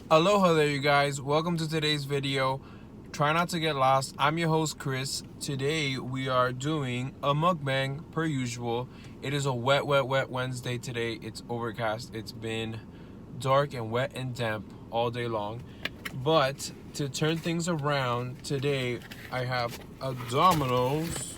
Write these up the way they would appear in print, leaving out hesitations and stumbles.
Aloha there, you guys. Welcome to today's video. Try not to get lost. I'm your host, Chris. Today we are doing a mukbang per usual. It is a wet Wednesday today. It's overcast. It's been dark and wet and damp all day long. But to turn things around, today I have a Domino's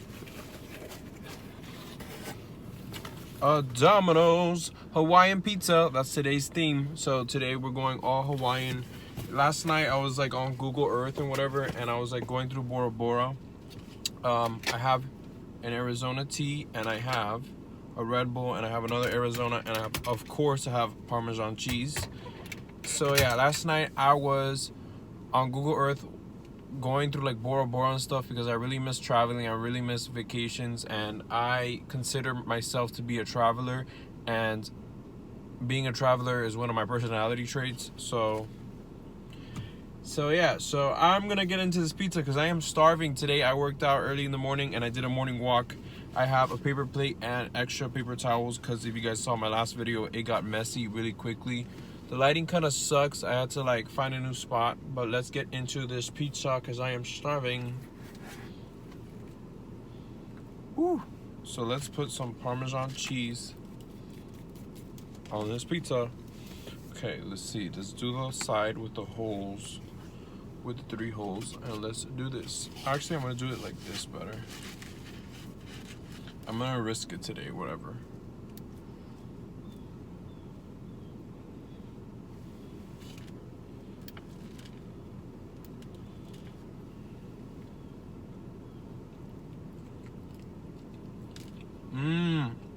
Hawaiian Pizza. That's today's theme. So today we're going all Hawaiian. Last night I was like on Google Earth and whatever, and I was like going through Bora Bora. I have an Arizona tea, and I have a Red Bull, and I have another Arizona, and of course I have Parmesan cheese. So yeah, last night I was on Google Earth going through like Bora Bora and stuff because I really miss traveling. I really miss vacations, and I consider myself to be a traveler, and being a traveler is one of my personality traits. So yeah, so I'm gonna get into this pizza because I am starving today. I worked out early in the morning and I did a morning walk. I have a paper plate and extra paper towels because if you guys saw my last video, it got messy really quickly. The lighting kind of sucks. I had to like find a new spot, but let's get into this pizza because I am starving. Woo. So let's put some Parmesan cheese on this pizza. Okay, let's see. Let's do the side with the holes, with the 3 holes, and let's do this. Actually, I'm gonna do it like this better. I'm gonna risk it today, whatever.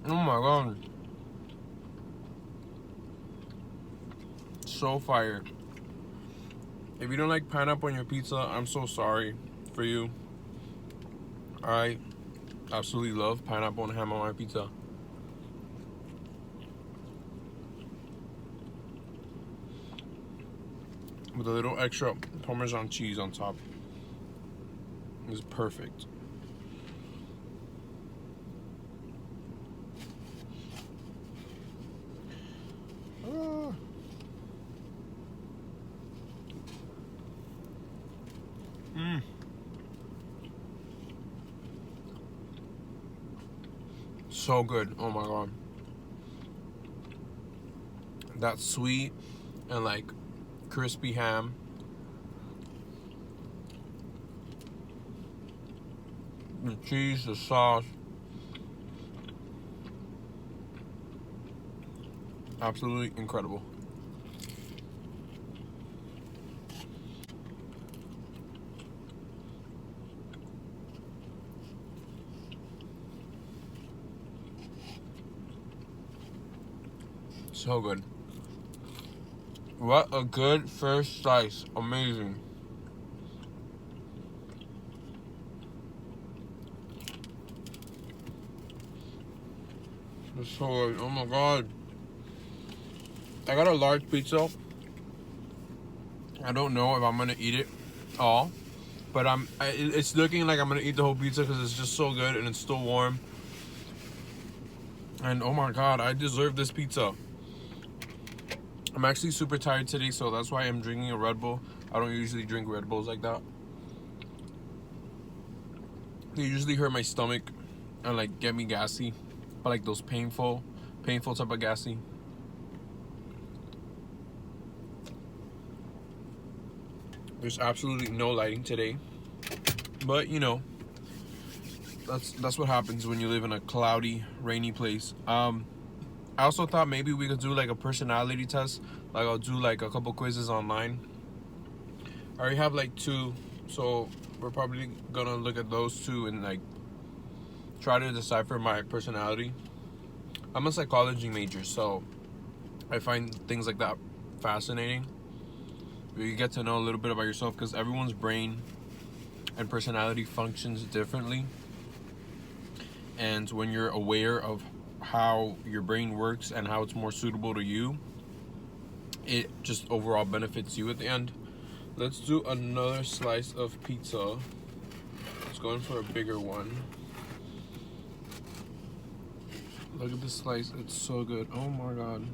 Oh my god. So fire. If you don't like pineapple on your pizza, I'm so sorry for you. I absolutely love pineapple and ham on my pizza. With a little extra Parmesan cheese on top. It's perfect. So good. Oh my god. That sweet and like crispy ham. The cheese, the sauce. Absolutely incredible. So good. What a good first slice. Amazing. It's so good. Oh my god. I got a large pizza. I don't know if I'm gonna eat it all, but it's looking like I'm gonna eat the whole pizza because it's just so good and it's still warm. And oh my god, I deserve this pizza. I'm actually super tired today, so that's why I'm drinking a Red Bull. I don't usually drink Red Bulls like that. They usually hurt my stomach and like get me gassy, but like those painful type of gassy. There's absolutely no lighting today, but you know, that's what happens when you live in a cloudy, rainy place. I also thought maybe we could do like a personality test. Like I'll do like a couple quizzes online. I already have like 2, so we're probably gonna look at those 2 and like try to decipher my personality. I'm a psychology major, so I find things like that fascinating. You get to know a little bit about yourself because everyone's brain and personality functions differently. And when you're aware of how your brain works and how it's more suitable to you, it just overall benefits you at the end. Let's do another slice of pizza. Let's go in for a bigger one. Look at this slice. It's so good. Oh my god.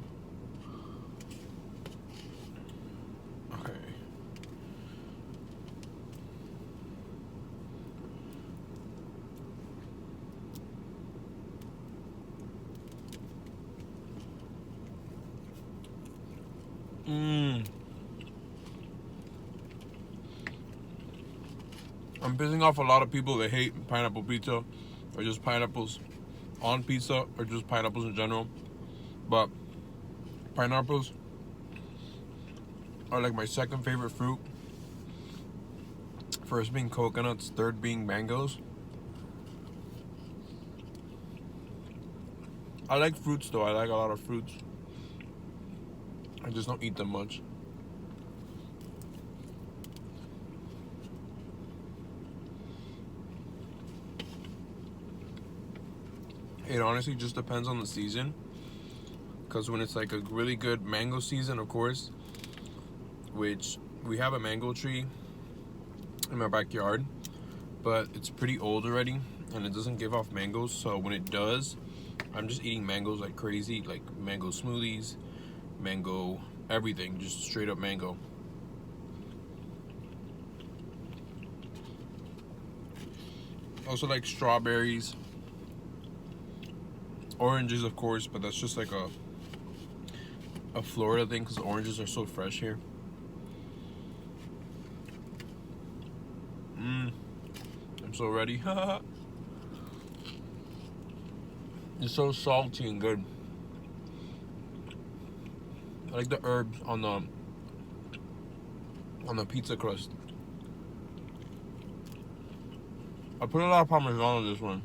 I'm pissing off a lot of people that hate pineapple pizza or just pineapples on pizza or just pineapples in general. But pineapples are like my second favorite fruit. First being coconuts, third being mangoes. I like fruits though. I like a lot of fruits. I just don't eat them much. It honestly just depends on the season. Because when it's like a really good mango season, of course, which we have a mango tree in my backyard, but it's pretty old already and it doesn't give off mangoes. So when it does, I'm just eating mangoes like crazy, like mango smoothies, mango everything, just straight up mango. Also like strawberries, oranges of course, but that's just like a Florida thing because the oranges are so fresh here. I'm so ready. It's so salty and good. I like the herbs on the pizza crust. I put a lot of parmesan on this one.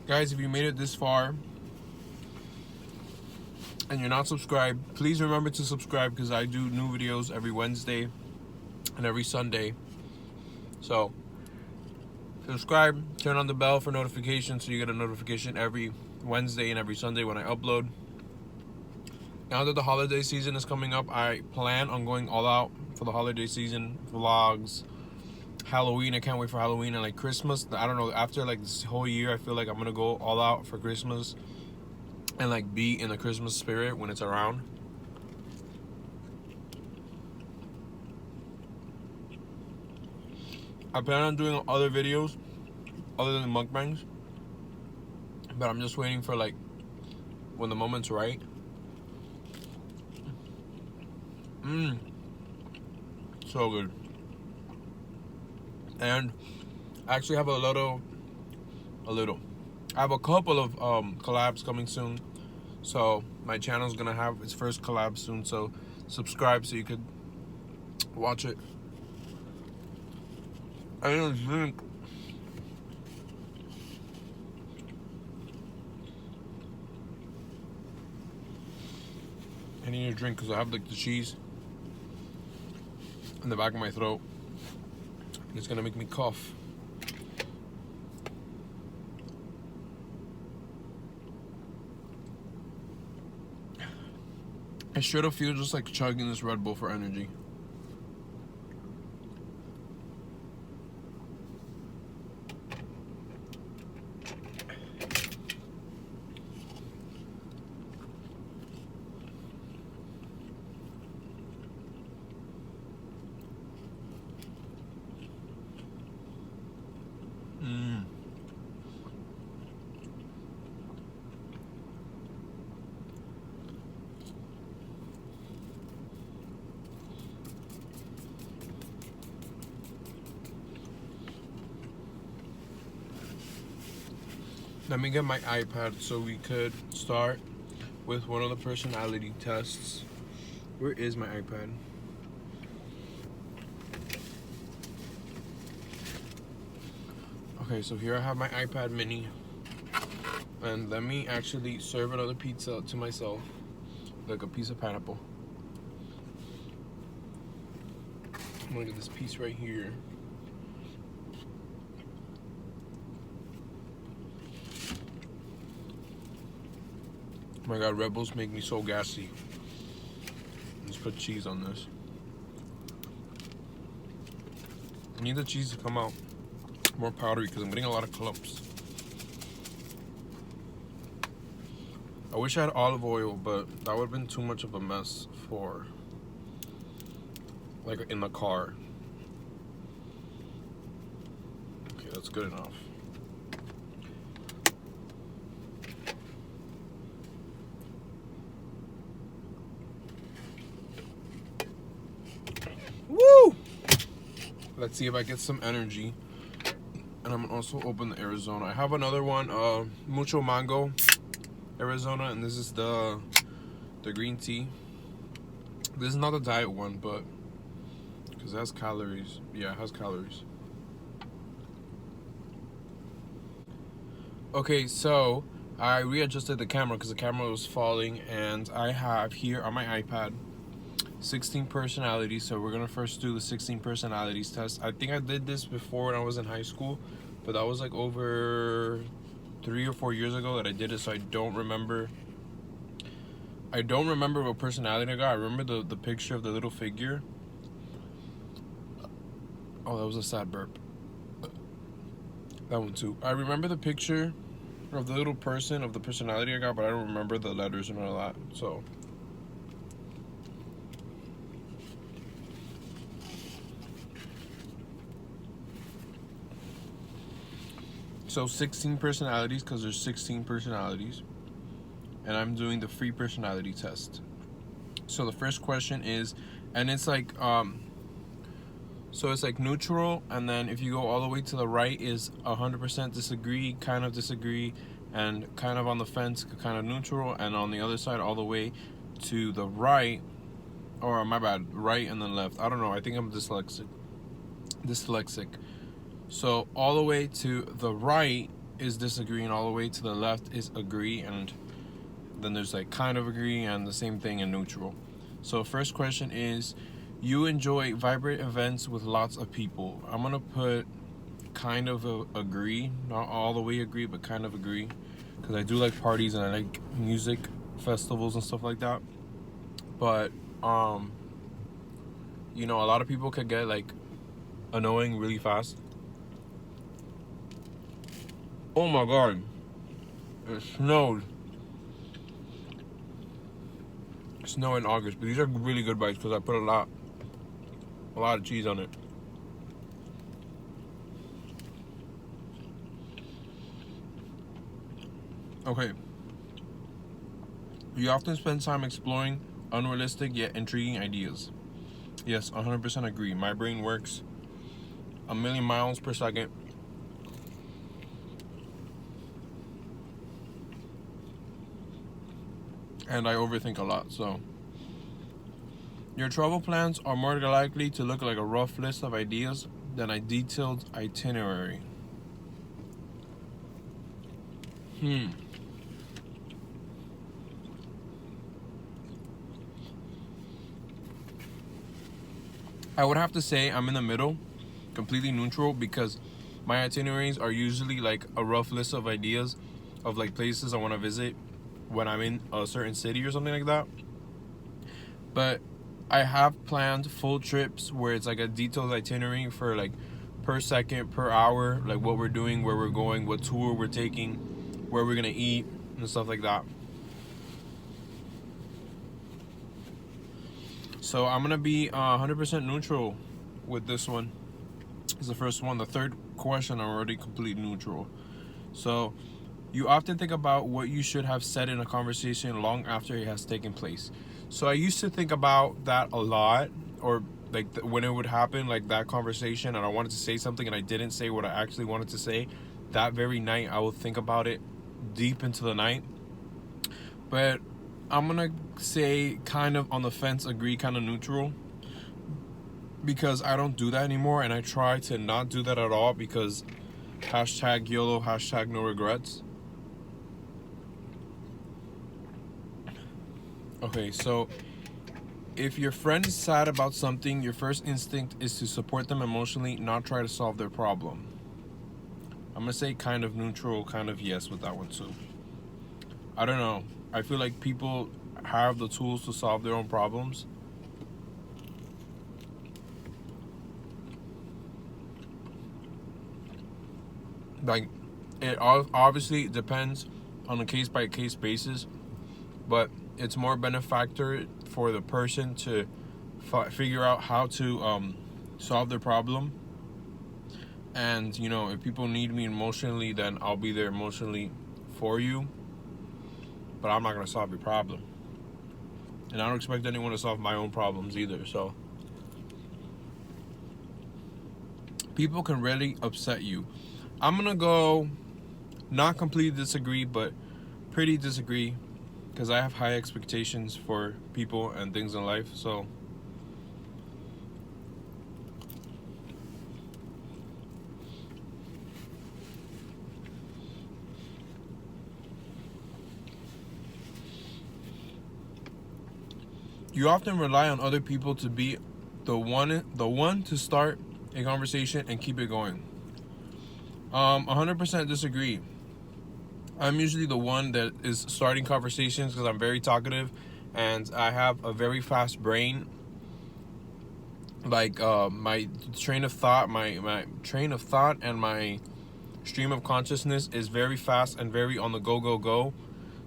Guys, if you made it this far and you're not subscribed, please remember to subscribe because I do new videos every Wednesday and every Sunday. So subscribe, turn on the bell for notifications so you get a notification every Wednesday and every Sunday when I upload. Now that the holiday season is coming up, I plan on going all out for the holiday season, vlogs, Halloween. I can't wait for Halloween, and like Christmas. I don't know, after like this whole year I feel like I'm gonna go all out for Christmas and like be in the Christmas spirit when it's around. I plan on doing other videos other than mukbangs, but I'm just waiting for like when the moment's right. So good. And I actually have I have a couple of collabs coming soon. So my channel's gonna have its first collab soon. So subscribe so you could watch it. I need a drink. I need a drink because I have like the cheese in the back of my throat. It's gonna make me cough. I straight up feel just like chugging this Red Bull for energy. Let me get my iPad so we could start with one of the personality tests. Where is my iPad? Okay, so here I have my iPad mini. And let me actually serve another pizza to myself, like a piece of pineapple. I'm gonna get this piece right here. Oh my god, Red Bulls make me so gassy. Let's put cheese on this. I need the cheese to come out more powdery because I'm getting a lot of clumps. I wish I had olive oil, but that would have been too much of a mess for, like, in the car. Okay, that's good enough. Woo! Let's see if I get some energy. And I'm gonna also open the Arizona. I have another one, Mucho Mango Arizona, and this is the green tea. This is not the diet one, but because it has calories. Yeah, it has calories. Okay, so I readjusted the camera because the camera was falling, and I have here on my iPad 16 personalities. So we're gonna first do the 16 personalities test. I think I did this before when I was in high school, but that was like over 3 or 4 years ago that I did it, so I don't remember what personality I got. I remember the picture of the little figure. Oh, that was a sad burp. That one too. I remember the picture of the little person of the personality I got, but I don't remember the letters and all that. So 16 personalities, because there's 16 personalities, and I'm doing the free personality test. So the first question is, and it's like so it's like neutral, and then if you go all the way to the right is 100% disagree, kind of disagree, and kind of on the fence, kind of neutral, and on the other side all the way to the right, or my bad, right and then left. I don't know, I think I'm dyslexic. So all the way to the right is disagree, and all the way to the left is agree, and then there's like kind of agree, and the same thing in neutral. So first question is, you enjoy vibrant events with lots of people. I'm gonna put kind of agree, not all the way agree, but kind of agree, because I do like parties and I like music festivals and stuff like that. But you know, a lot of people could get like annoying really fast. Oh my god, it snowed. Snow in August, but these are really good bites because I put a lot of cheese on it. Okay. You often spend time exploring unrealistic yet intriguing ideas. Yes, 100% agree. My brain works a million miles per second. And I overthink a lot, so. Your travel plans are more likely to look like a rough list of ideas than a detailed itinerary. I would have to say I'm in the middle, completely neutral, because my itineraries are usually like a rough list of ideas of like places I want to visit when I'm in a certain city or something like that. But I have planned full trips where it's like a detailed itinerary for like per second, per hour, like what we're doing, where we're going, what tour we're taking, where we're gonna eat, and stuff like that. So I'm gonna be 100% neutral with this one. It's the first one. The third question, I'm already completely neutral. So you often think about what you should have said in a conversation long after it has taken place. So I used to think about that a lot, or like when it would happen, like that conversation, and I wanted to say something and I didn't say what I actually wanted to say. That very night, I would think about it deep into the night. But I'm gonna say kind of on the fence, agree, kind of neutral, because I don't do that anymore, and I try to not do that at all, because hashtag YOLO, hashtag no regrets. Okay, so if your friend is sad about something, your first instinct is to support them emotionally, not try to solve their problem. I'm gonna say kind of neutral, kind of yes with that one too. I don't know. I feel like people have the tools to solve their own problems. Like, it obviously depends on a case by case basis, but it's more benefactor for the person to figure out how to solve their problem. And you know, if people need me emotionally, then I'll be there emotionally for you, but I'm not going to solve your problem, and I don't expect anyone to solve my own problems either. So people can really upset you. I'm going to go not completely disagree, but pretty disagree, because I have high expectations for people and things in life. So you often rely on other people to be the one to start a conversation and keep it going. 100% disagree. I'm usually the one that is starting conversations because I'm very talkative and I have a very fast brain. Like my train of thought and my stream of consciousness is very fast and very on the go.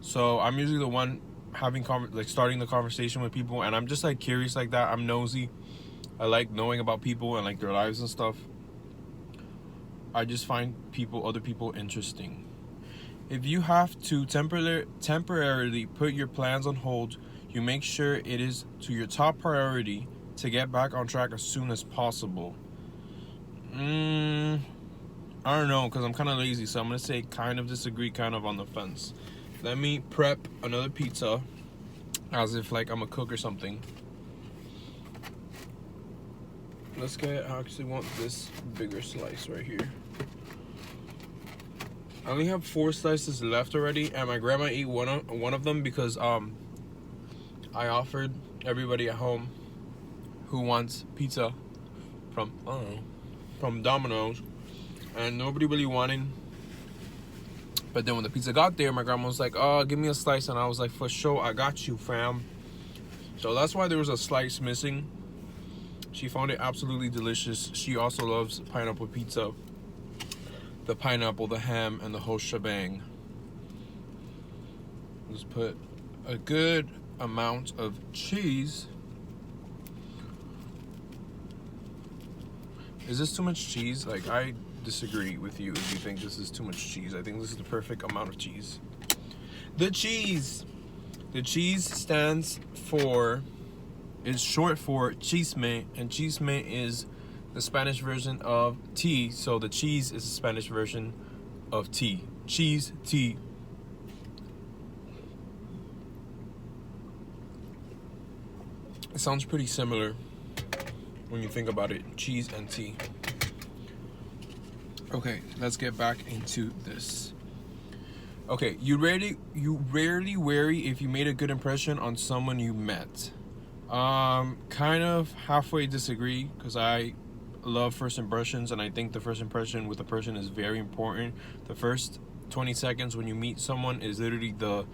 So I'm usually the one having starting the conversation with people, and I'm just like curious like that. I'm nosy. I like knowing about people and like their lives and stuff. I just find other people interesting. If you have to temporarily put your plans on hold, you make sure it is to your top priority to get back on track as soon as possible. I don't know, because I'm kind of lazy, so I'm going to say kind of disagree, kind of on the fence. Let me prep another pizza as if like I'm a cook or something. Let's get, I actually want this bigger slice right here. I only have 4 slices left already, and my grandma ate one of them because I offered everybody at home who wants pizza from Domino's, and nobody really wanted. But then when the pizza got there, my grandma was like, "Oh, give me a slice," and I was like, "For sure, I got you, fam." So that's why there was a slice missing. She found it absolutely delicious. She also loves pineapple pizza. The pineapple, the ham, and the whole shebang. Let's put a good amount of cheese. Is this too much cheese? Like, I disagree with you if you think this is too much cheese. I think this is the perfect amount of cheese. The cheese is short for chisme, and chisme is the Spanish version of tea. So the cheese is the Spanish version of tea. Cheese, tea. It sounds pretty similar when you think about it. Cheese and tea. Okay, let's get back into this. Okay, you rarely worry if you made a good impression on someone you met. Kind of halfway disagree, because I love first impressions, and I think the first impression with a person is very important. The first 20 seconds when you meet someone is literally the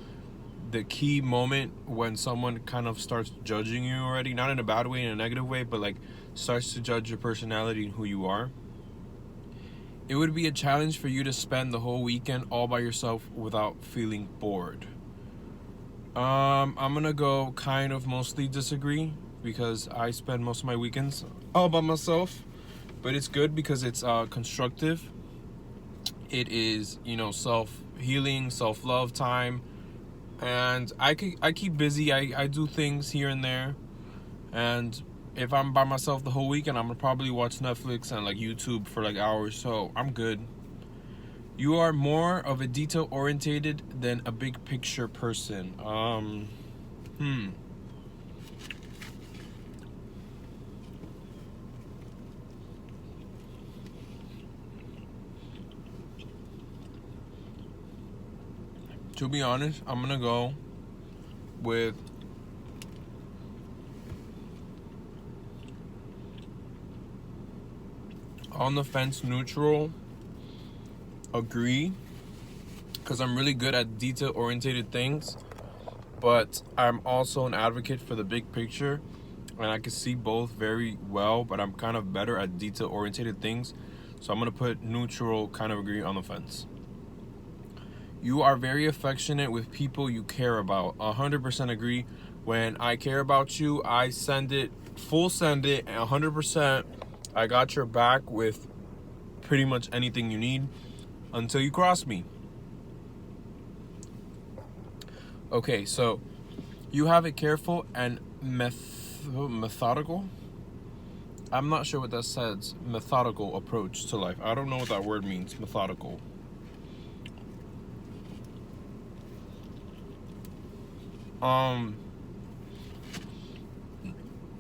key moment when someone kind of starts judging you already, not in a bad way, in a negative way, but like starts to judge your personality and who you are. It would be a challenge for you to spend the whole weekend all by yourself without feeling bored. I'm gonna go kind of mostly disagree, because I spend most of my weekends all by myself, but it's good because it's constructive. It is, self-healing, self-love time, and I keep busy. I do things here and there, and if I'm by myself the whole weekend, I'm gonna probably watch Netflix and like YouTube for like hours, so I'm good. You are more of a detail-orientated than a big picture person. To be honest, I'm gonna go with on the fence, neutral, agree, because I'm really good at detail-oriented things, but I'm also an advocate for the big picture, and I can see both very well, but I'm kind of better at detail-oriented things, so I'm going to put neutral, kind of agree, on the fence. You are very affectionate with people you care about. 100% agree. When I care about you, I send it, full send it, 100%. I got your back with pretty much anything you need until you cross me. Okay, so you have a careful and methodical. I'm not sure what that says. Methodical approach to life. I don't know what that word means. Methodical. I'm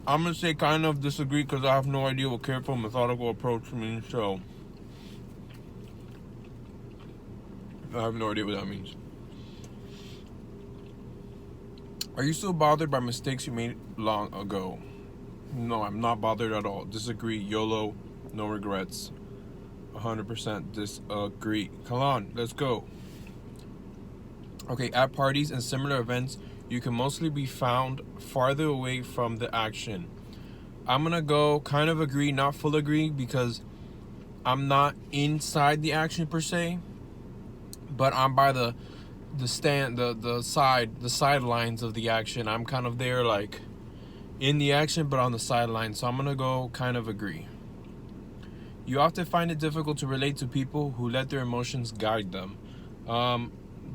gonna say kind of disagree because I have no idea what careful, methodical approach means. So I have no idea what that means. Are you still bothered by mistakes you made long ago? No, I'm not bothered at all. Disagree. YOLO. No regrets. 100% disagree. Come on, let's go. Okay, at parties and similar events, you can mostly be found farther away from the action. I'm gonna go kind of agree, not full agree, because I'm not inside the action per se, but I'm by the stand, the sidelines of the action. I'm kind of there, like in the action, but on the sidelines. So I'm gonna go kind of agree. You often find it difficult to relate to people who let their emotions guide them.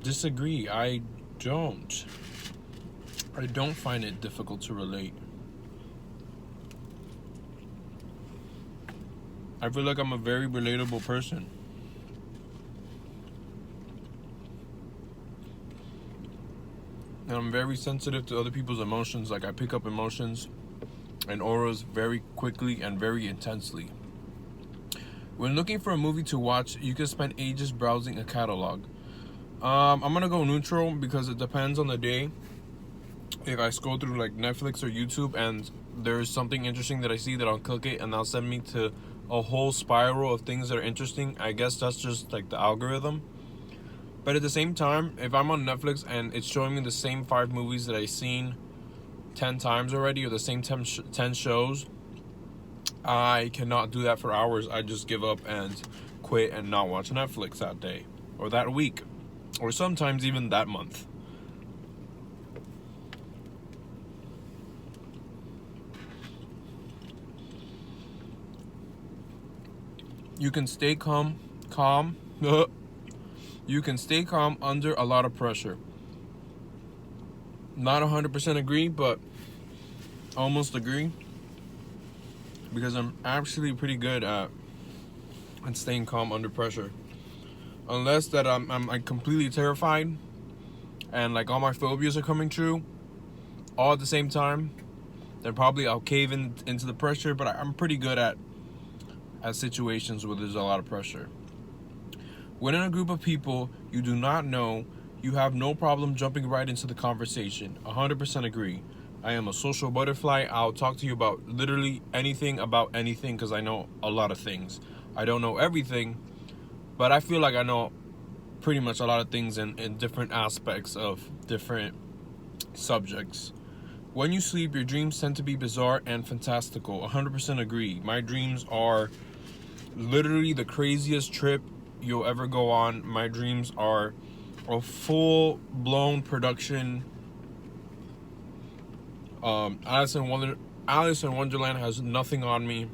Disagree. I don't find it difficult to relate. I feel like I'm a very relatable person. And I'm very sensitive to other people's emotions. Like, I pick up emotions and auras very quickly and very intensely. When looking for a movie to watch, you can spend ages browsing a catalog. I'm gonna go neutral because it depends on the day. If I scroll through like Netflix or YouTube and there's something interesting that I see, that I'll click it and that'll send me to a whole spiral of things that are interesting. I guess that's just like the algorithm. But at the same time, if I'm on Netflix and it's showing me the same 5 movies that I've seen 10 times already, or the same 10 shows, I cannot do that for hours. I just give up and quit and not watch Netflix that day or that week or sometimes even that month. You can stay calm. You can stay calm under a lot of pressure. Not 100% agree, but almost agree. Because I'm actually pretty good at staying calm under pressure. Unless that I'm like completely terrified and like all my phobias are coming true all at the same time, then probably I'll cave into the pressure. But I'm pretty good at situations where there's a lot of pressure. When in a group of people you do not know, you have no problem jumping right into the conversation. 100% agree. I am a social butterfly. I'll talk to you about literally anything because I know a lot of things. I don't know everything, but I feel like I know pretty much a lot of things in different aspects of different subjects. When you sleep, your dreams tend to be bizarre and fantastical. 100% agree. My dreams are literally the craziest trip you'll ever go on. My dreams are a full-blown production. Alice in Wonderland has nothing on me.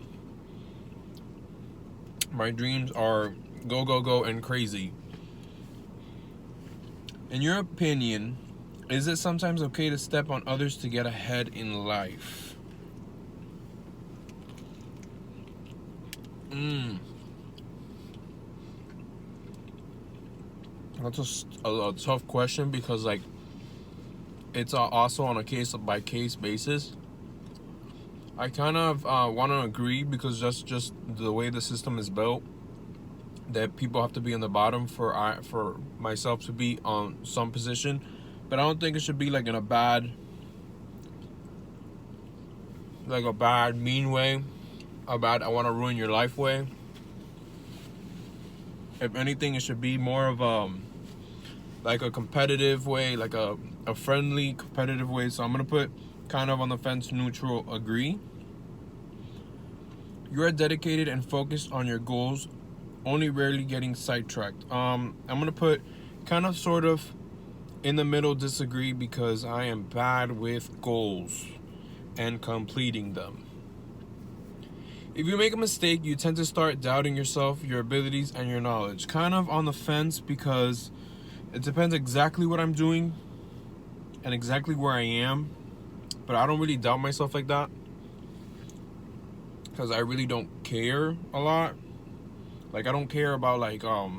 My dreams are go, go, go, and crazy. In your opinion, is it sometimes okay to step on others to get ahead in life? That's a tough question because like it's also on a case by case basis. I kind of want to agree because that's just the way the system is built. That people have to be on the bottom for myself to be on some position, but I don't think it should be like in a bad mean way, a bad I want to ruin your life way. If anything, it should be more of like a competitive way, like a friendly competitive way. So I'm gonna put kind of on the fence, neutral, agree. You are dedicated and focused on your goals, only rarely getting sidetracked. I'm gonna put kind of sort of in the middle disagree because I am bad with goals and completing them. If you make a mistake, you tend to start doubting yourself, your abilities, and your knowledge. Kind of on the fence because it depends exactly what I'm doing and exactly where I am. But I don't really doubt myself like that because I really don't care a lot. Like, I don't care about, like, I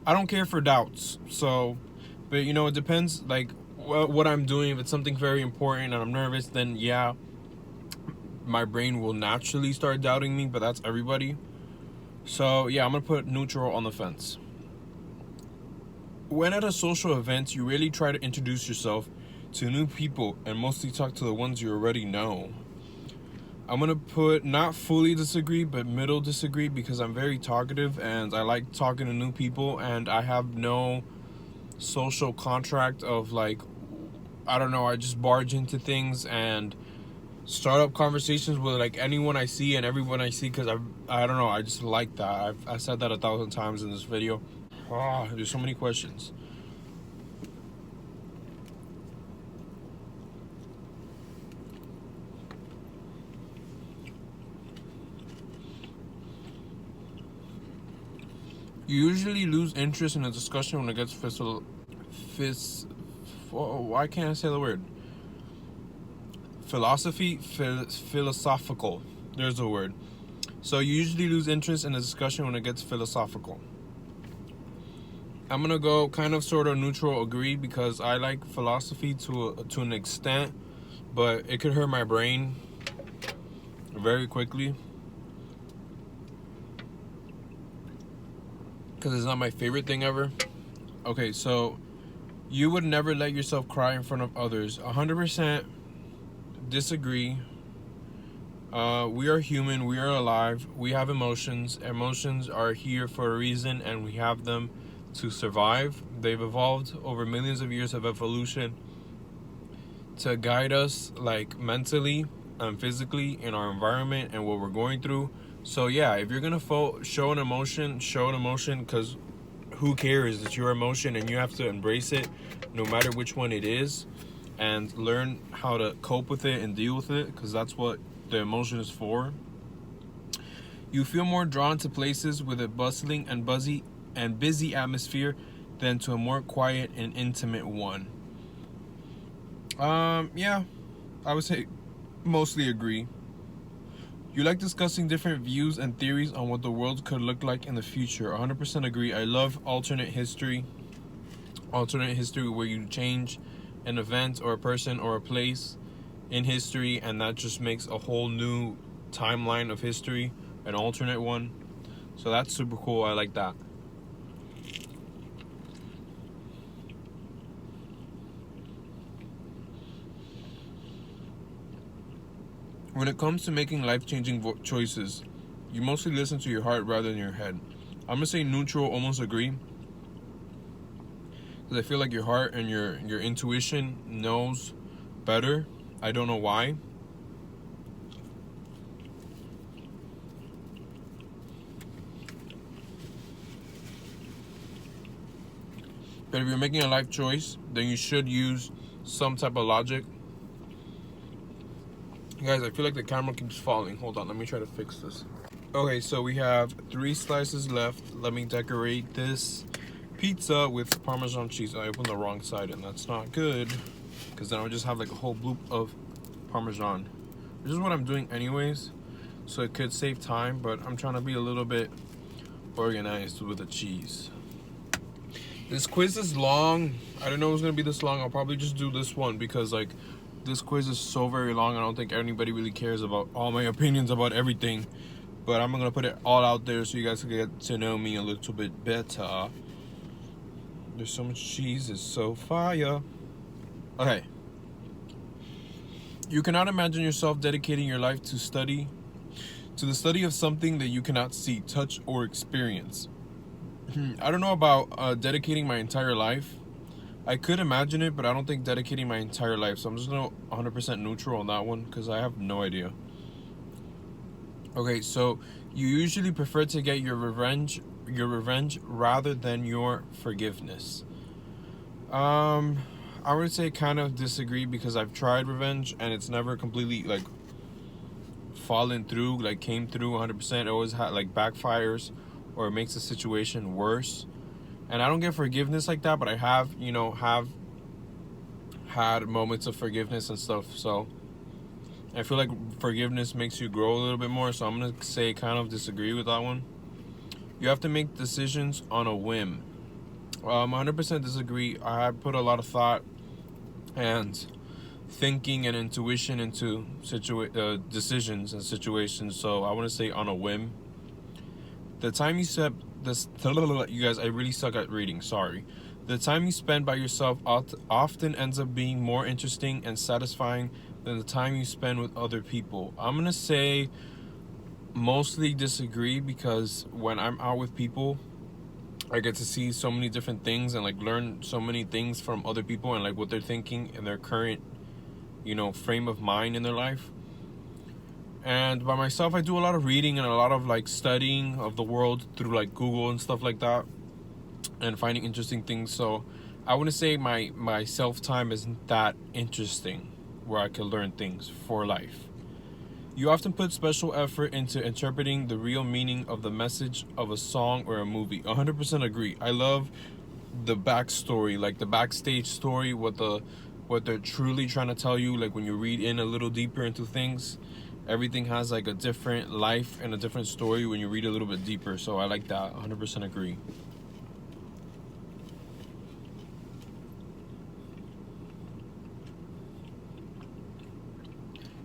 don't care for doubts. So, but, you know, it depends, like, what I'm doing. If it's something very important and I'm nervous, then, yeah, my brain will naturally start doubting me, but that's everybody. So, yeah, I'm going to put neutral on the fence. When at a social event, you really try to introduce yourself to new people and mostly talk to the ones you already know. I'm going to put not fully disagree, but middle disagree because I'm very talkative and I like talking to new people and I have no social contract of like, I don't know, I just barge into things and start up conversations with like anyone I see and everyone I see because I don't know, I just like that. I said that 1,000 times in this video. There's so many questions. You usually lose interest in a discussion when it gets why can't I say the word? Philosophical. There's the word. So you usually lose interest in a discussion when it gets philosophical. I'm gonna go kind of sort of neutral agree because I like philosophy to an extent, but it could hurt my brain very quickly because it's not my favorite thing ever. Okay, so you would never let yourself cry in front of others. 100% disagree. We are human, we are alive, we have emotions. Emotions are here for a reason and we have them to survive. They've evolved over millions of years of evolution to guide us like mentally and physically in our environment and what we're going through. So yeah, if you're gonna show an emotion because who cares? It's your emotion and you have to embrace it no matter which one it is and learn how to cope with it and deal with it because that's what the emotion is for. You feel more drawn to places with a bustling and busy atmosphere than to a more quiet and intimate one. Yeah, I would say mostly agree. You like discussing different views and theories on what the world could look like in the future. 100% agree. I love alternate history. Alternate history where you change an event or a person or a place in history and that just makes a whole new timeline of history, an alternate one. So that's super cool. I like that. When it comes to making life-changing choices, you mostly listen to your heart rather than your head. I'm gonna say neutral, almost agree, because I feel like your heart and your intuition knows better. I don't know why. But if you're making a life choice, then you should use some type of logic. Guys, I feel like the camera keeps falling. Hold on, let me try to fix this. Okay, so we have 3 slices left. Let me decorate this pizza with Parmesan cheese. I opened the wrong side and that's not good because then I'll just have like a whole bloop of Parmesan. This is what I'm doing anyways, so it could save time, but I'm trying to be a little bit organized with the cheese. This quiz is long. I didn't know it was gonna be this long. I'll probably just do this one because like this quiz is so very long. I don't think anybody really cares about all my opinions about everything, but I'm gonna put it all out there so you guys can get to know me a little bit better. There's so much cheese, it's so fire. Okay. You cannot imagine yourself dedicating your life to the study of something that you cannot see, touch, or experience. I don't know about dedicating my entire life. I could imagine it, but I don't think dedicating my entire life. So I'm just going to 100% neutral on that one because I have no idea. Okay, so you usually prefer to get your revenge your revenge rather than your forgiveness? I would say kind of disagree, because I've tried revenge and it's never completely like fallen through, like came through 100%. It always had like backfires, or it makes the situation worse. And I don't get forgiveness like that, but I have, have had moments of forgiveness and stuff. So I feel like forgiveness makes you grow a little bit more. So I'm gonna say kind of disagree with that one. You have to make decisions on a whim. 100% disagree. I put a lot of thought and thinking and intuition into decisions and situations. So I want to say on a whim. The time you spend this, you guys, I really suck at reading. Sorry. The time you spend by yourself often ends up being more interesting and satisfying than the time you spend with other people. I'm gonna say mostly disagree, because when I'm out with people, I get to see so many different things and like learn so many things from other people and like what they're thinking and their current, frame of mind in their life. And by myself, I do a lot of reading and a lot of like studying of the world through like Google and stuff like that, and finding interesting things. So I wouldn't say my self time isn't that interesting, where I can learn things for life. You often put special effort into interpreting the real meaning of the message of a song or a movie. 100% agree. I love the backstory, like the backstage story, what they're truly trying to tell you. Like when you read in a little deeper into things, everything has like a different life and a different story when you read a little bit deeper. So I like that. 100% agree.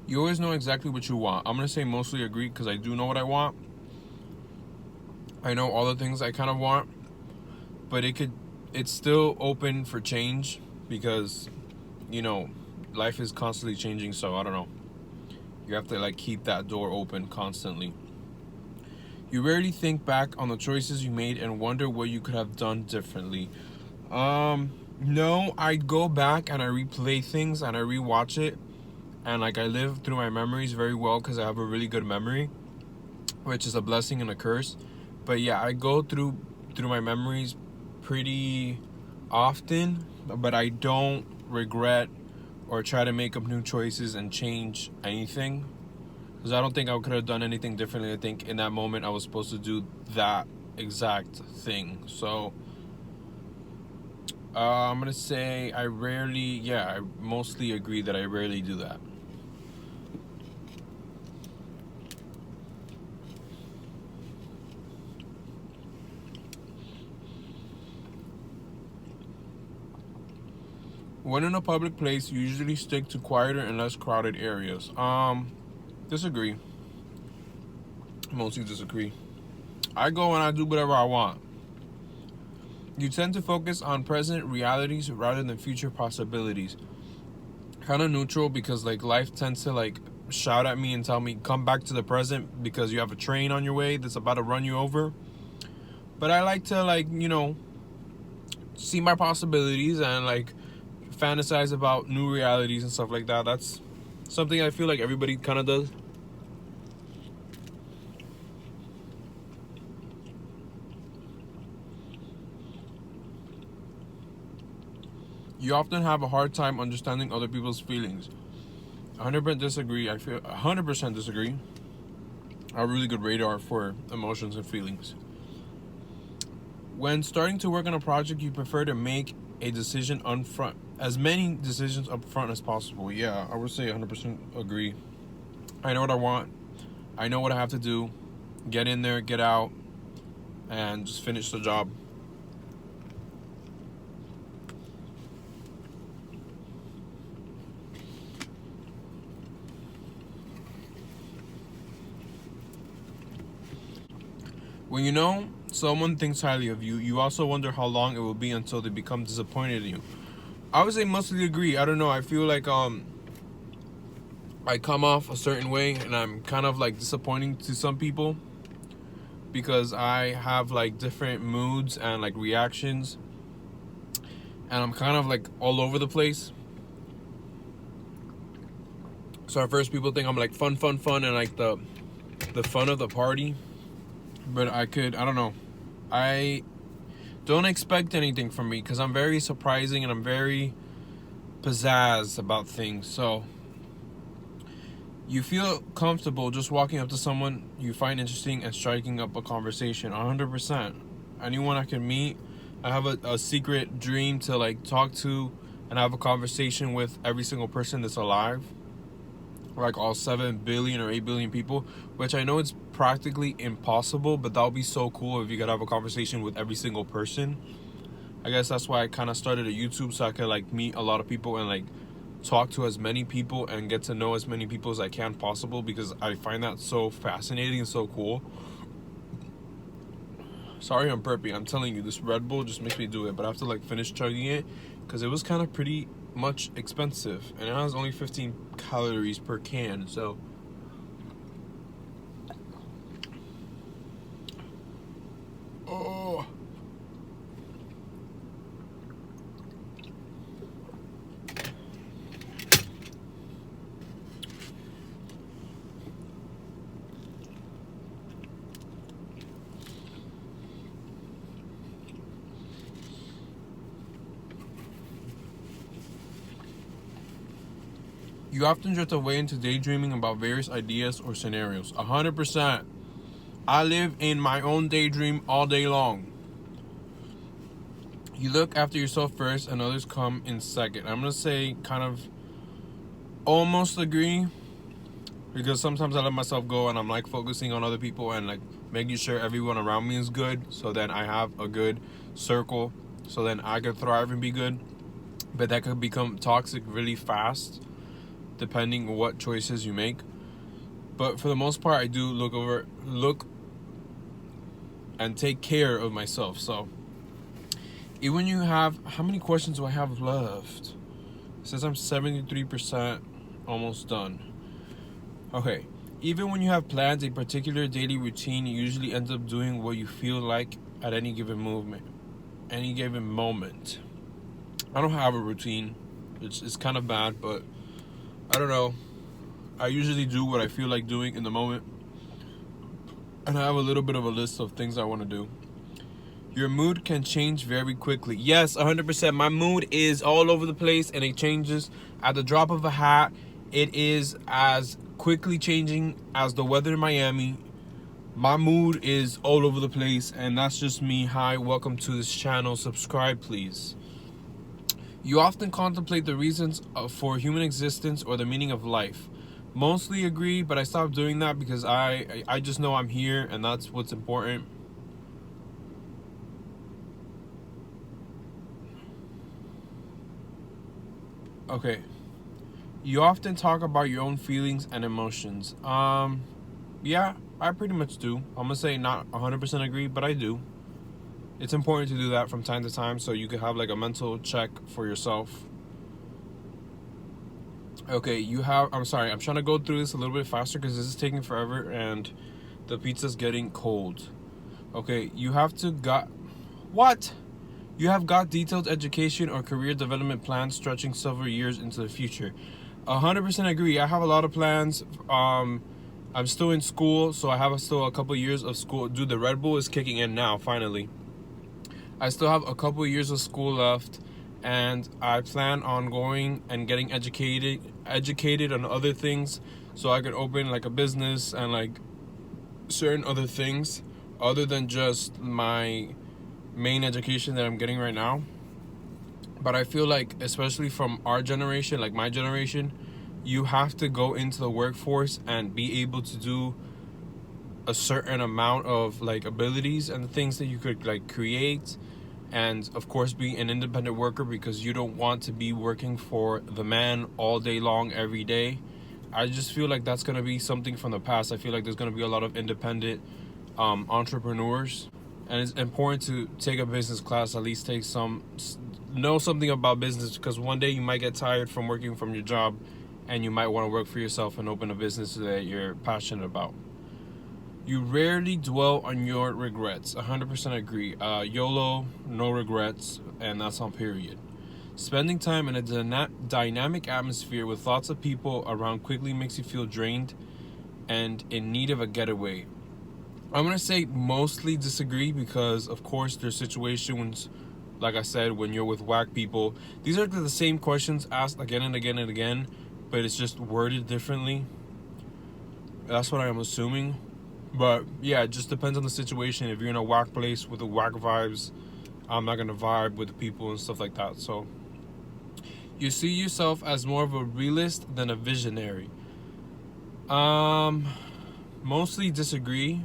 You always know exactly what you want. I'm going to say mostly agree, because I do know what I want. I know all the things I kind of want, but it's still open for change, because, life is constantly changing. So I don't know. You have to like keep that door open constantly. You rarely think back on the choices you made and wonder what you could have done differently. No, I go back and I replay things and I rewatch it. And like I live through my memories very well, because I have a really good memory, which is a blessing and a curse. But yeah, I go through my memories pretty often, but I don't regret or try to make up new choices and change anything, because I don't think I could have done anything differently. I think in that moment I was supposed to do that exact thing. So I'm gonna say I mostly agree that I rarely do that. When in a public place, you usually stick to quieter and less crowded areas. Disagree. Mostly disagree. I go and I do whatever I want. You tend to focus on present realities rather than future possibilities. Kind of neutral, because like life tends to like shout at me and tell me come back to the present because you have a train on your way that's about to run you over. But I like to like, see my possibilities and like fantasize about new realities and stuff like that. That's something I feel like everybody kind of does. You often have a hard time understanding other people's feelings. 100% disagree. I feel 100% disagree. I have a really good radar for emotions and feelings. When starting to work on a project, you prefer to make a decision upfront, as many decisions up front as possible. Yeah, I would say 100% agree. I know what I want. I know what I have to do. Get in there, get out, and just finish the job. When you know someone thinks highly of you, you also wonder how long it will be until they become disappointed in you. I would say mostly agree. I don't know. I feel like I come off a certain way and I'm kind of like disappointing to some people, because I have like different moods and like reactions, and I'm kind of like all over the place. So at first people think I'm like fun and like the fun of the party, but I don't know. I don't expect anything from me because I'm very surprising and I'm very pizzazz about things. So you feel comfortable just walking up to someone you find interesting and striking up a conversation. 100%. Anyone I can meet, I have a secret dream to like talk to and have a conversation with every single person that's alive. Like all 7 billion or 8 billion people, which I know it's practically impossible, but that would be so cool if you could have a conversation with every single person. I guess that's why I kind of started a YouTube, so I could like meet a lot of people and like talk to as many people and get to know as many people as I can possible, because I find that so fascinating and so cool. Sorry I'm burping. I'm telling you, this Red Bull just makes me do it, but I have to like finish chugging it because it was kind of pretty much expensive and it has only 15 calories per can. So oh, you often drift away into daydreaming about various ideas or scenarios. 100%. I live in my own daydream all day long. You look after yourself first and others come in second. I'm going to say kind of almost agree, because sometimes I let myself go and I'm like focusing on other people and like making sure everyone around me is good, so then I have a good circle, so then I could thrive and be good. But that could become toxic really fast depending on what choices you make. But for the most part, I do look and take care of myself. So even when you have, how many questions do I have left? It says I'm 73% almost done. Okay. Even when you have plans, a particular daily routine, you usually end up doing what you feel like at any given moment. I don't have a routine. It's kind of bad, but I don't know. I usually do what I feel like doing in the moment. And I have a little bit of a list of things I want to do. Your mood can change very quickly. Yes, 100%. My mood is all over the place and it changes at the drop of a hat. It is as quickly changing as the weather in Miami. My mood is all over the place, and that's just me. Hi, welcome to this channel. Subscribe, please. You often contemplate the reasons for human existence or the meaning of life. Mostly agree, but I stopped doing that because I just know I'm here and that's what's important. Okay. You often talk about your own feelings and emotions. Yeah, I pretty much do. I'm gonna say not 100% agree, but I do. It's important to do that from time to time so you can have like a mental check for yourself. Okay, I'm sorry, I'm trying to go through this a little bit faster because this is taking forever and the pizza's getting cold. Okay, you have got detailed education or career development plans stretching several years into the future. 100% agree. I have a lot of plans. I'm still in school, so I have still a couple years of school. Dude, the Red Bull is kicking in now, finally. I still have a couple of years of school left, and I plan on going and getting educated on other things, so I could open like a business and like certain other things other than just my main education that I'm getting right now. But I feel like, especially from our generation, like my generation, you have to go into the workforce and be able to do a certain amount of like abilities and things that you could like create, and of course be an independent worker, because you don't want to be working for the man all day long every day. I just feel like that's going to be something from the past. I feel like there's going to be a lot of independent entrepreneurs, and it's important to take a business class, at least know something about business, because one day you might get tired from working from your job and you might want to work for yourself and open a business that you're passionate about. You rarely dwell on your regrets. 100% agree. YOLO, no regrets, and that's on period. Spending time in a dynamic atmosphere with lots of people around quickly makes you feel drained and in need of a getaway. I'm going to say mostly disagree because, of course, there's situations, like I said, when you're with whack people. These are the same questions asked again and again and again, but it's just worded differently. That's what I'm assuming. But, yeah, it just depends on the situation. If you're in a whack place with the whack vibes, I'm not going to vibe with the people and stuff like that. So, you see yourself as more of a realist than a visionary. Mostly disagree.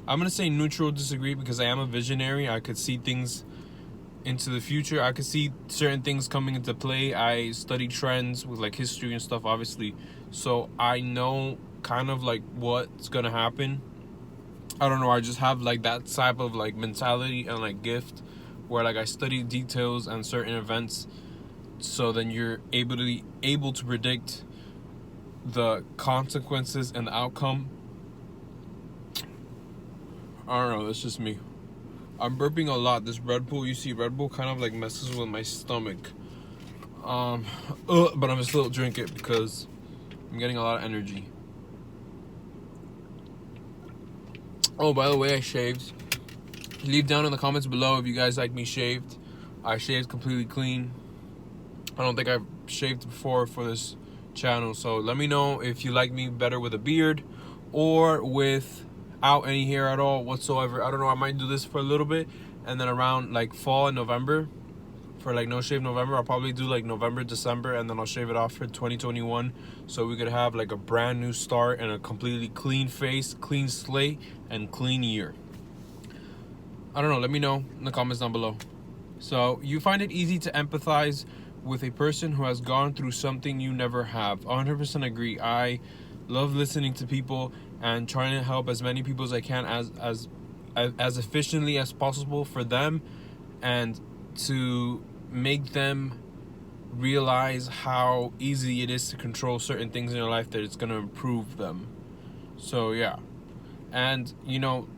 I'm going to say neutral disagree because I am a visionary. I could see things into the future. I could see certain things coming into play. I study trends with like history and stuff, obviously. So I know kind of like what's going to happen. I don't know. I just have like that type of like mentality and like gift where like I study details and certain events. So then you're able to predict the consequences and the outcome. I don't know, that's just me. I'm burping a lot. This Red Bull, you see, Red Bull kind of like messes with my stomach. But I'm gonna still drink it because I'm getting a lot of energy. Oh, by the way, I shaved. Leave down in the comments below if you guys like me shaved. I shaved completely clean. I don't think I've shaved before for this channel, so let me know if you like me better with a beard or without any hair at all whatsoever. I don't know, I might do this for a little bit, and then around like fall and November, for like no shave November, I'll probably do like November, December, and then I'll shave it off for 2021, so we could have like a brand new start and a completely clean face, clean slate, and clean year. I don't know, let me know in the comments down below. So, you find it easy to empathize with a person who has gone through something you never have. 100% agree. I love listening to people and trying to help as many people as I can as efficiently as possible for them, and to make them realize how easy it is to control certain things in your life, that it's going to improve them. So yeah. And you know,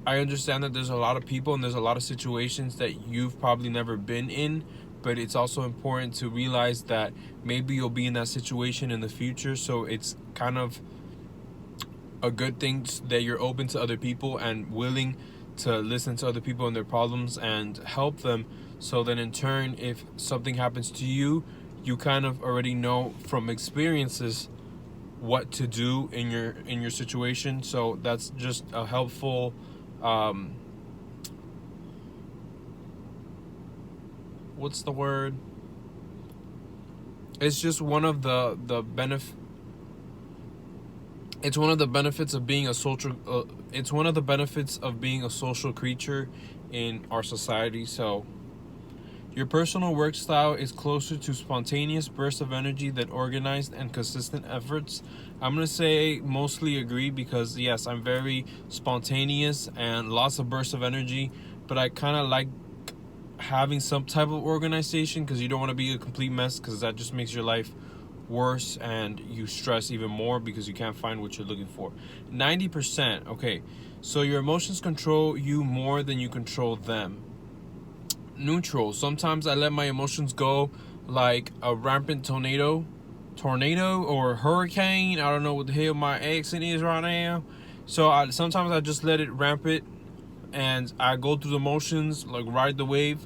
I understand that there's a lot of people and there's a lot of situations that you've probably never been in, but it's also important to realize that maybe you'll be in that situation in the future. So it's kind of a good thing that you're open to other people and willing to listen to other people and their problems and help them. So then in turn, if something happens to you, you kind of already know from experiences what to do in your situation. So that's just a helpful what's the word? It's just one of the it's one of the benefits of being a social it's one of the benefits of being a social creature in our society. So your personal work style is closer to spontaneous bursts of energy than organized and consistent efforts. I'm going to say mostly agree because, yes, I'm very spontaneous and lots of bursts of energy, but I kind of like having some type of organization because you don't want to be a complete mess, because that just makes your life worse and you stress even more because you can't find what you're looking for. 90%, okay, so your emotions control you more than you control them. Neutral. Sometimes I let my emotions go like a rampant tornado or hurricane. I don't know what the hell my accent is right now. So sometimes I just let it rampant and I go through the motions, like ride the wave.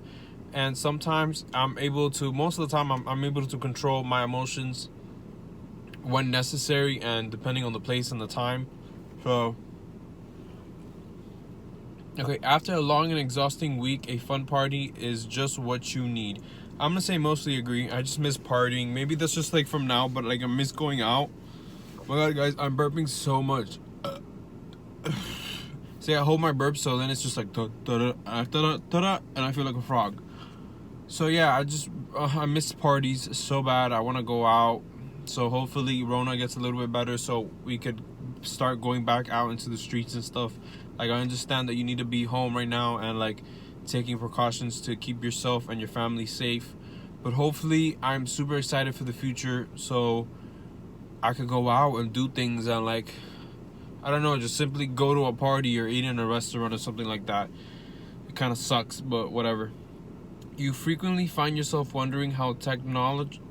And sometimes most of the time I'm able to control my emotions when necessary and depending on the place and the time. So okay, after a long and exhausting week, a fun party is just what you need. I'm gonna say mostly agree. I just miss partying. Maybe that's just like from now, but like I miss going out. Oh my god, guys, I'm burping so much. See, I hold my burp, so then it's just like da da da da da, and I feel like a frog. So yeah, I miss parties so bad. I want to go out. So hopefully Rona gets a little bit better, so we could start going back out into the streets and stuff. Like, I understand that you need to be home right now and like taking precautions to keep yourself and your family safe. But hopefully I'm super excited for the future, so I could go out and do things and like, I don't know, just simply go to a party or eat in a restaurant or something like that. It kind of sucks, but whatever. You frequently find yourself wondering how technology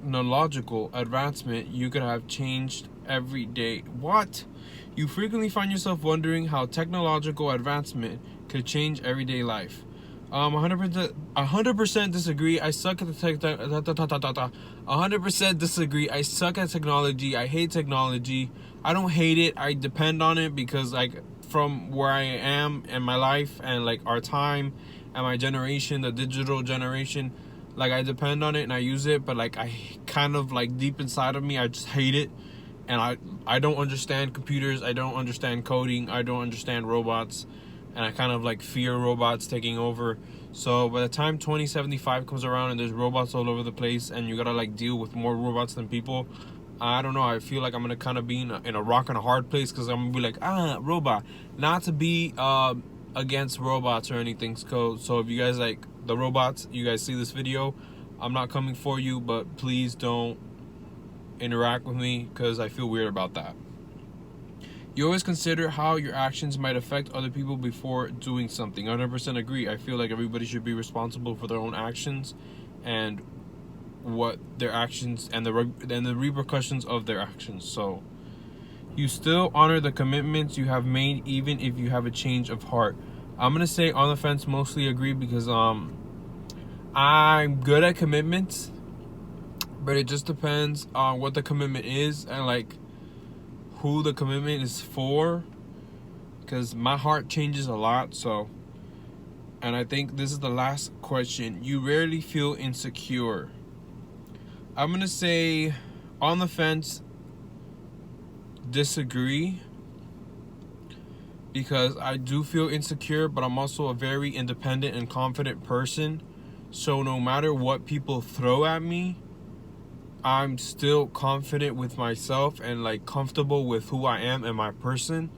technological advancement you could have changed every day. What? You frequently find yourself wondering how technological advancement could change everyday life. 100% disagree. I suck at the 100% disagree. I suck at technology. I hate technology. I don't hate it. I depend on it because, like, from where I am in my life and like our time and my generation, the digital generation, like, I depend on it and I use it, but like I kind of, like, deep inside of me, I just hate it. And I don't understand computers. I don't understand coding. I don't understand robots. And I kind of, like, fear robots taking over. So by the time 2075 comes around and there's robots all over the place and you gotta, like, deal with more robots than people, I don't know. I feel like I'm gonna kind of be in a rock and a hard place, because I'm gonna be like, robot. Not to be against robots or anything. So if you guys like the robots, you guys see this video, I'm not coming for you, but please don't interact with me because I feel weird about that. You always consider how your actions might affect other people before doing something. 100% agree. I feel like everybody should be responsible for their own actions and what their actions and the repercussions of their actions. So you still honor the commitments you have made even if you have a change of heart. I'm gonna say on the fence, mostly agree, because I'm good at commitments, but it just depends on what the commitment is and, like, who the commitment is for, because my heart changes a lot. So, and I think this is the last question. You rarely feel insecure. I'm gonna say on the fence, disagree, because I do feel insecure, but I'm also a very independent and confident person. So no matter what people throw at me, I'm still confident with myself and, like, comfortable with who I am and my person.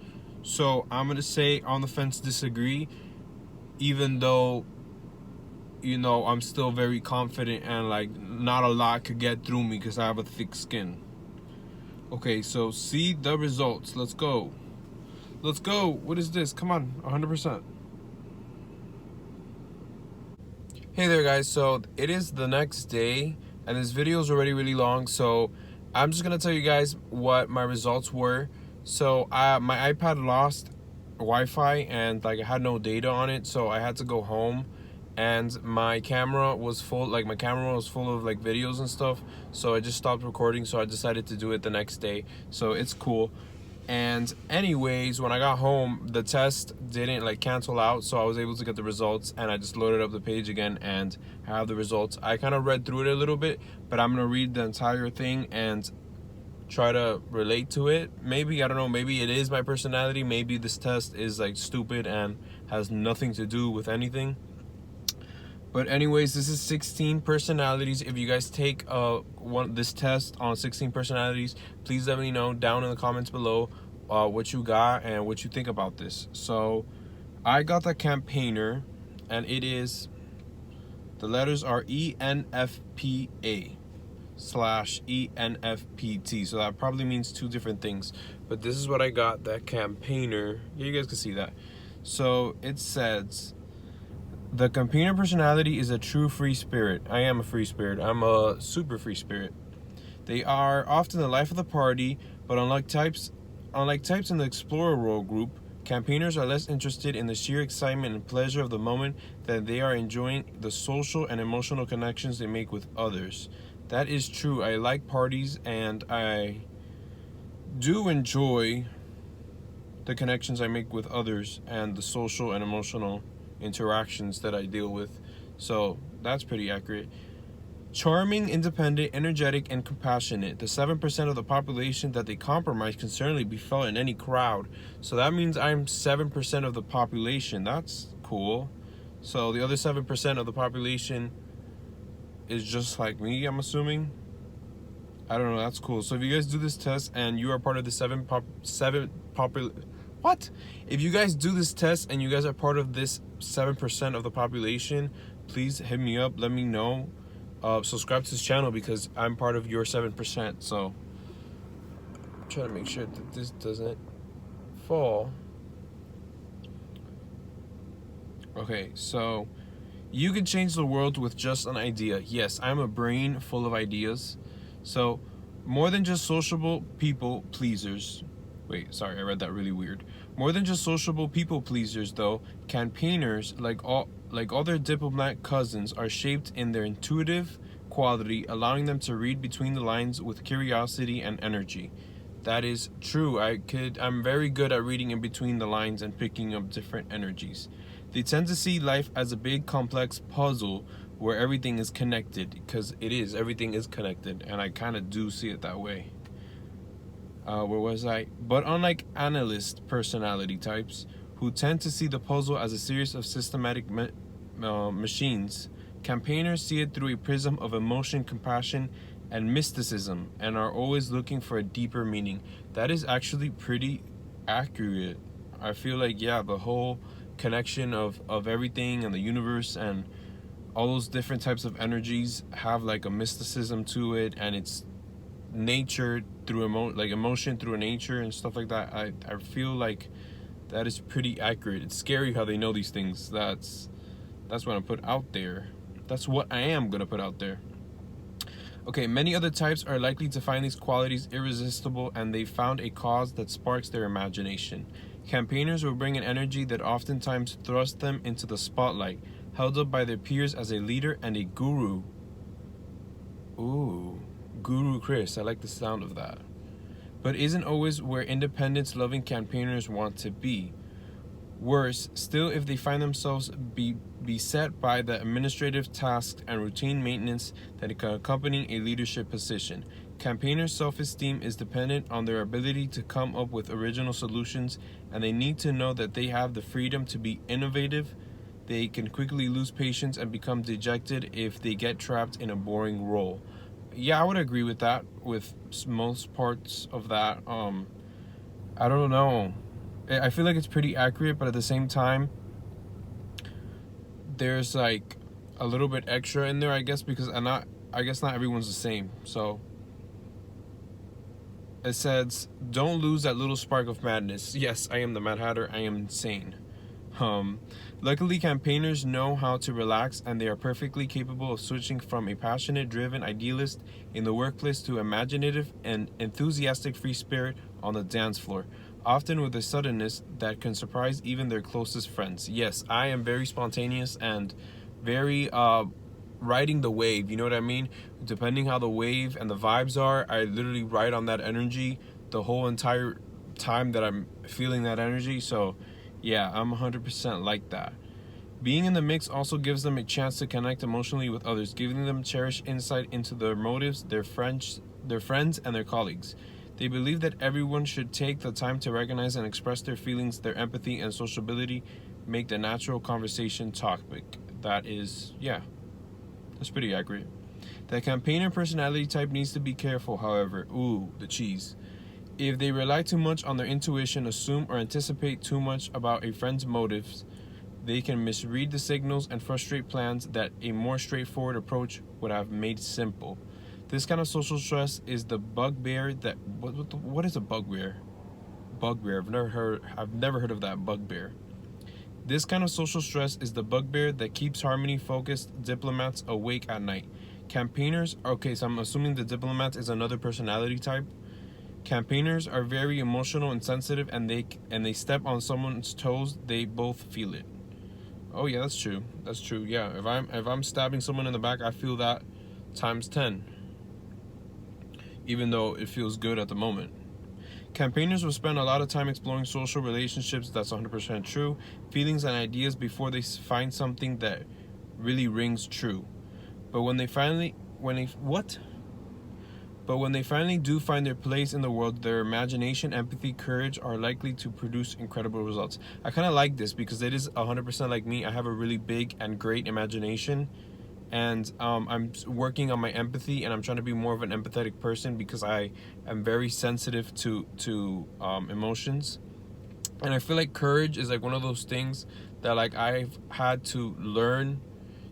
So I'm gonna say on the fence, disagree, even though, you know, I'm still very confident and, like, not a lot could get through me because I have a thick skin. Okay, so see the results. Let's go. Let's go. What is this? Come on, 100%. Hey there, guys. So it is the next day, and this video is already really long, so I'm just gonna tell you guys what my results were. So my iPad lost Wi-Fi and, like, I had no data on it, so I had to go home, and my camera was full. Like, my camera was full of, like, videos and stuff, so I just stopped recording. So I decided to do it the next day, so it's cool. And anyways, when I got home, the test didn't, like, cancel out, so I was able to get the results, and I just loaded up the page again and have the results. I kind of read through it a little bit, but I'm gonna read the entire thing and try to relate to it. Maybe, I don't know, maybe it is my personality. Maybe this test is, like, stupid and has nothing to do with anything. But anyways, this is 16 personalities. If you guys take this test on 16 personalities, please let me know down in the comments below what you got and what you think about this. So I got the campaigner, and it is, the letters are ENFPA / ENFPT. So that probably means two different things, but this is what I got, that campaigner. Yeah, you guys can see that. So it says, the campaigner personality is a true free spirit. I am a free spirit. I'm a super free spirit. They are often the life of the party, but unlike types in the explorer role group, campaigners are less interested in the sheer excitement and pleasure of the moment than they are enjoying the social and emotional connections they make with others. That is true. I like parties, and I do enjoy the connections I make with others and the social and emotional interactions that I deal with. So that's pretty accurate. Charming, independent, energetic, and compassionate. The 7% of the population that they compromise can certainly be felt in any crowd. So that means I'm 7% of the population. That's cool. So the other 7% of the population is just like me, I'm assuming. I don't know, that's cool. So if you guys do this test and you are part of the if you guys do this test and you guys are part of this 7% of the population, please hit me up, let me know. Subscribe to this channel because I'm part of your 7%. So I'm trying to make sure that this doesn't fall. Okay, so you can change the world with just an idea. Yes, I'm a brain full of ideas. So, more than just sociable people pleasers. Wait, sorry, I read that really weird. More than just sociable people pleasers, though, campaigners, like all their diplomat cousins, are shaped in their intuitive quality, allowing them to read between the lines with curiosity and energy. That is true. I'm very good at reading in between the lines and picking up different energies. They tend to see life as a big complex puzzle where everything is connected, because everything is connected, and I kind of do see it that way. Where was I? But unlike analyst personality types, who tend to see the puzzle as a series of systematic machines, campaigners see it through a prism of emotion, compassion, and mysticism, and are always looking for a deeper meaning. That is actually pretty accurate. I feel like, yeah, the whole connection of everything and the universe and all those different types of energies have like a mysticism to it, and it's nature through emotion through nature and stuff like that. I feel like that is pretty accurate. It's scary how they know these things. That's what I put out there. That's what I am gonna put out there. Okay, many other types are likely to find these qualities irresistible, and they found a cause that sparks their imagination. Campaigners will bring an energy that oftentimes thrusts them into the spotlight, held up by their peers as a leader and a guru. Ooh, Guru Chris, I like the sound of that. But isn't always where independence-loving campaigners want to be. Worse, still, if they find themselves beset by the administrative tasks and routine maintenance that can accompany a leadership position. Campaigners' self-esteem is dependent on their ability to come up with original solutions, and they need to know that they have the freedom to be innovative. They can quickly lose patience and become dejected if they get trapped in a boring role. Yeah, I would agree with that, with most parts of that. I don't know. I feel like it's pretty accurate, but at the same time, there's like a little bit extra in there, I guess, because I guess not everyone's the same. So it says, don't lose that little spark of madness. Yes, I am the Mad Hatter. I am insane. Luckily, campaigners know how to relax, and they are perfectly capable of switching from a passionate, driven idealist in the workplace to imaginative and enthusiastic free spirit on the dance floor, often with a suddenness that can surprise even their closest friends. Yes, I am very spontaneous and very riding the wave, you know what I mean? Depending how the wave and the vibes are, I literally ride on that energy the whole entire time that I'm feeling that energy. So yeah, I'm 100% like that. Being in the mix also gives them a chance to connect emotionally with others, giving them cherished insight into their motives, their friends, and their colleagues. They believe that everyone should take the time to recognize and express their feelings. Their empathy and sociability make the natural conversation topic. That is, yeah, that's pretty accurate. The campaigner personality type needs to be careful, however. Ooh, the cheese. If they rely too much on their intuition, assume or anticipate too much about a friend's motives, they can misread the signals and frustrate plans that a more straightforward approach would have made simple. This kind of social stress is the bugbear that what is a bugbear? Bugbear. I've never heard of that bugbear. This kind of social stress is the bugbear that keeps harmony-focused diplomats awake at night. Campaigners, okay, so I'm assuming the diplomat is another personality type. Campaigners are very emotional and sensitive, and they step on someone's toes, they both feel it. Oh yeah, that's true. That's true. Yeah, if I'm stabbing someone in the back, I feel that times 10. Even though it feels good at the moment. Campaigners will spend a lot of time exploring social relationships. That's 100% true. Feelings and ideas before they find something that really rings true. But when they finally do find their place in the world, their imagination, empathy, courage are likely to produce incredible results. I kind of like this because it is 100% like me. I have a really big and great imagination, and I'm working on my empathy, and I'm trying to be more of an empathetic person because I am very sensitive to emotions. And I feel like courage is like one of those things that like I've had to learn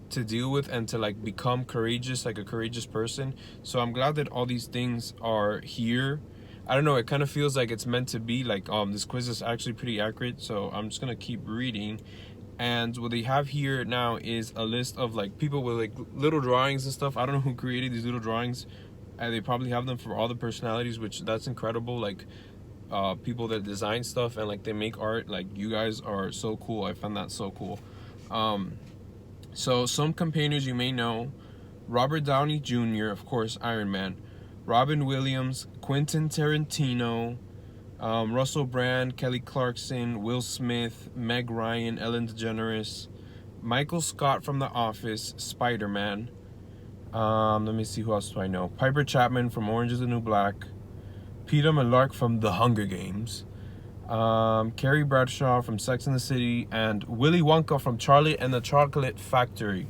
to deal with and to like become courageous, like a courageous person. So I'm glad that all these things are here. I don't know, it kind of feels like it's meant to be. Like this quiz is actually pretty accurate, so I'm just gonna keep reading. And what they have here now is a list of like people with like little drawings and stuff. I don't know who created these little drawings, and they probably have them for all the personalities, which that's incredible. Like people that design stuff and like they make art, like you guys are so cool. I found that so cool. So some campaigners you may know: Robert Downey Jr., of course, Iron Man; Robin Williams, Quentin Tarantino, Russell Brand, Kelly Clarkson, Will Smith, Meg Ryan, Ellen DeGeneres, Michael Scott from The Office, Spider-Man. Let me see, who else do I know? Piper Chapman from Orange is the New Black, Peter Millark from The Hunger Games, Carrie Bradshaw from Sex and the City, and Willy Wonka from Charlie and the Chocolate Factory.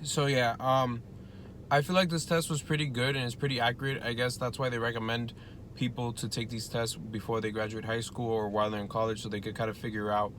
So yeah, I feel like this test was pretty good and it's pretty accurate. I guess that's why they recommend people to take these tests before they graduate high school or while they're in college, so they could kind of figure out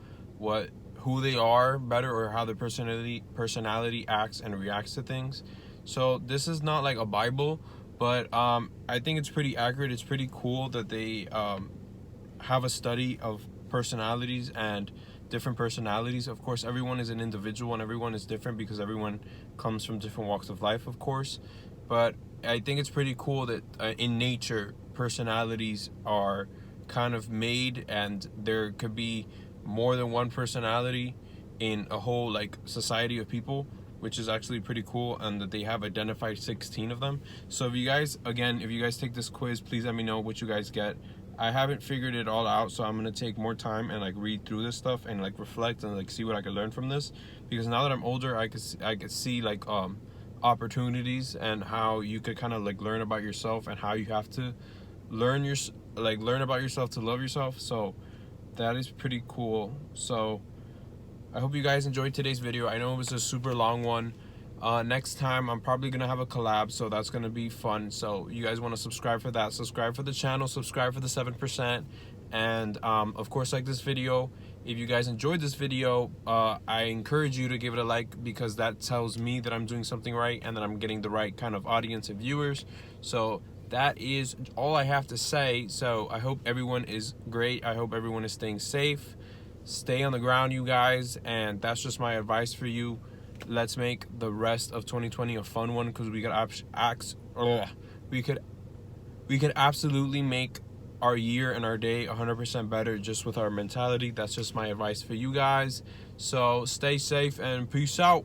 who they are better, or how their personality acts and reacts to things. So this is not like a Bible, but I think it's pretty accurate. It's pretty cool that they have a study of personalities and different personalities. Of course, everyone is an individual and everyone is different because everyone comes from different walks of life, of course. But I think it's pretty cool that in nature, personalities are kind of made, and there could be more than one personality in a whole like society of people, which is actually pretty cool, and that they have identified 16 of them. So if you guys take this quiz, please let me know what you guys get. I haven't figured it all out, so I'm gonna take more time and like read through this stuff and like reflect and like see what I can learn from this, because now that I'm older, I could see like opportunities and how you could kind of like learn about yourself and how you have to learn about yourself to love yourself. So that is pretty cool. So I hope you guys enjoyed today's video. I know it was a super long one. Next time I'm probably gonna have a collab, so that's gonna be fun. So you guys want to subscribe for that, subscribe for the channel, subscribe for the 7%, and of course like this video. If you guys enjoyed this video, I encourage you to give it a like, because that tells me that I'm doing something right and that I'm getting the right kind of audience and viewers. So that is all I have to say. So I hope everyone is great. I hope everyone is staying safe. Stay on the ground, you guys, and that's just my advice for you. Let's make the rest of 2020 a fun one, because we could absolutely make our year and our day 100% better just with our mentality. That's just my advice for you guys. So stay safe and peace out.